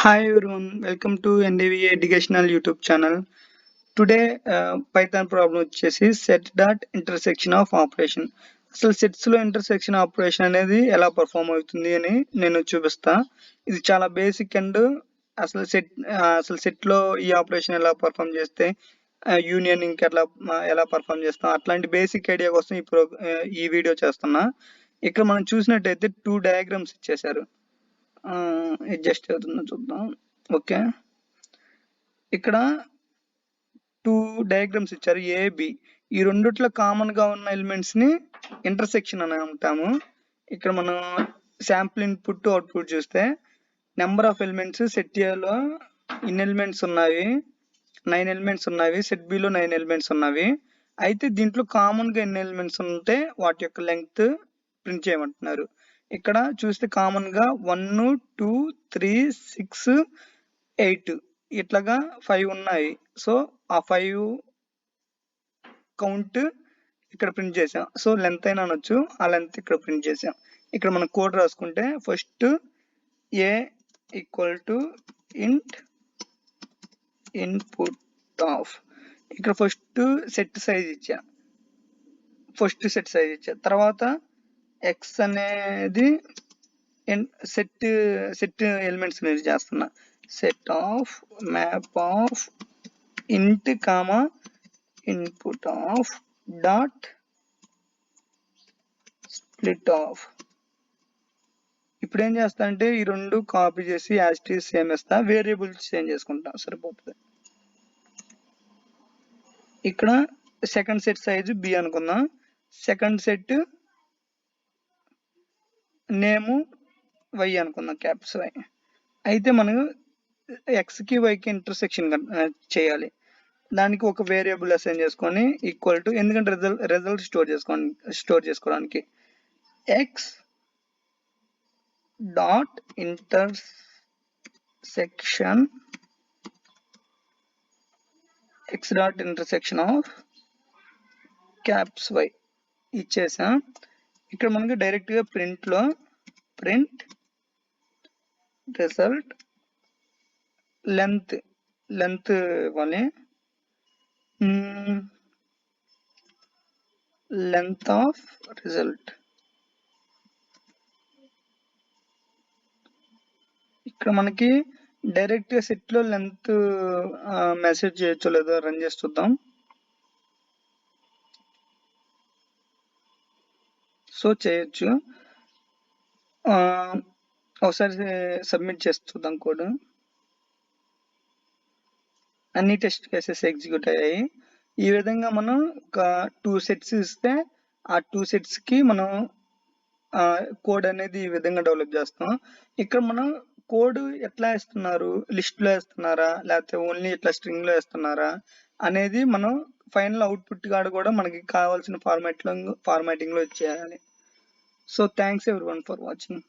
Hi everyone, welcome to NDVA educational YouTube channel. Today Python problem వచ్చేసి set.intersection of operation. అసలు sets లో intersection operation అనేది ఎలా perform అవుతుంది అని నేను చూపిస్తా. ఇది చాలా బేసిక్ అండ్ అసలు set లో ఈ ఆపరేషన్ ఎలా పర్ఫామ్ చేస్తే యూనియన్ ఇంకా ఎలా పర్ఫామ్ చేస్తాం అట్లాంటి బేసిక్ ఐడియా కోసం ఈ వీడియో చేస్తున్నా. ఇక్కడ మనం చూసినట్టయితే 2 డయాగ్రామ్స్ ఇచ్చేశారు. అడ్జస్ట్ అవుతుందో చూద్దాం. ఓకే, ఇక్కడ 2 డయాగ్రామ్స్ ఇచ్చారు, ఏ బి. ఈ రెండిట్లో కామన్ గా ఉన్న ఎలిమెంట్స్ ని ఇంటర్సెక్షన్ అని అంటాము. ఇక్కడ మనం శాంపుల్ ఇన్పుట్ అవుట్పుట్ చూస్తే నెంబర్ ఆఫ్ ఎలిమెంట్స్ సెట్ ఏలో ఇన్ ఎలిమెంట్స్ ఉన్నవి 9 ఎలిమెంట్స్ ఉన్నవి, సెట్ బిలో 9 ఎలిమెంట్స్ ఉన్నవి. అయితే దీంట్లో కామన్ గా ఎన్ని ఎలిమెంట్స్ ఉంటే వాటి యొక్క లెంగ్త్ ప్రింట్ చేయమంటున్నారు. ఇక్కడ చూస్తే కామన్ గా 1 2 3 6 8 ఇట్లాగా 5 ఉన్నాయి. సో ఆ 5 కౌంట్ ఇక్కడ ప్రింట్ చేసాం. సో లెంత్ అయినా అనొచ్చు, ఆ లెంత్ ఇక్కడ ప్రింట్ చేసాం. ఇక్కడ మనం కోడ్ రాసుకుంటే ఫస్ట్ ఏ ఈక్వల్ టు ఇంట్ ఇన్పుట్ ఆఫ్, ఇక్కడ ఫస్ట్ సెట్ సైజ్ ఇచ్చా, తర్వాత ఎక్స్ అనేది సెట్ ఎలిమెంట్స్ అనేది చేస్తున్నా. సెట్ ఆఫ్ మ్యాప్ ఆఫ్ ఇంట్ comma input of dot split of. ఇప్పుడు ఏం చేస్తా అంటే ఈ రెండు కాపీ చేసి యాజ్ ఇట్ ఈజ్ సేమ్ ఇస్తా, వేరియబుల్స్ చేంజ్ చేసుకుంటా సరిపోతుంది. ఇక్కడ సెకండ్ సెట్ సైజు బి అనుకుందాం, సెకండ్ సెట్ నేము వై అనుకుందాం, క్యాప్స్ వై. అయితే మనం ఎక్స్ కి వైకి ఇంటర్సెక్షన్ చేయాలి. దానికి ఒక వేరియబుల్ అసైన్ చేసుకొని ఈక్వల్ టు, ఎందుకంటే రిజల్ట్ స్టోర్ చేసుకోవడానికి X dot intersection of caps Y ఇచ్చేసాం. ఇక్కడ మనకి డైరెక్ట్ గా ప్రింట్ రిజల్ట్ లెంత్ ఇవ్వాలి, లెంత్ ఆఫ్ రిజల్ట్. ఇక్కడ మనకి డైరెక్ట్ గా సెట్ లో లెంత్ మెసేజ్ చేయొచ్చో లేదో రన్ చేసి చూద్దాం. సో చేయొచ్చు. ఒకసారి సబ్మిట్ చేసి చూద్దాం కోడ్. అన్ని టెస్ట్ కేసెస్ ఎగ్జిక్యూట్ అయ్యాయి. ఈ విధంగా మనం ఒక 2 సెట్స్ ఇస్తే ఆ 2 సెట్స్ కి మనం కోడ్ అనేది ఈ విధంగా డెవలప్ చేస్తాం. ఇక్కడ మనం కోడ్ ఎట్లా వేస్తున్నారు, లిస్ట్ లో వేస్తున్నారా లేకపోతే ఓన్లీ ఇట్లా స్ట్రింగ్ లో వేస్తున్నారా అనేది మనం ఫైనల్ అవుట్పుట్ కాడ కూడా మనకి కావాల్సిన ఫార్మాటింగ్ లో ఇచ్చేయాలి. So thanks everyone for watching.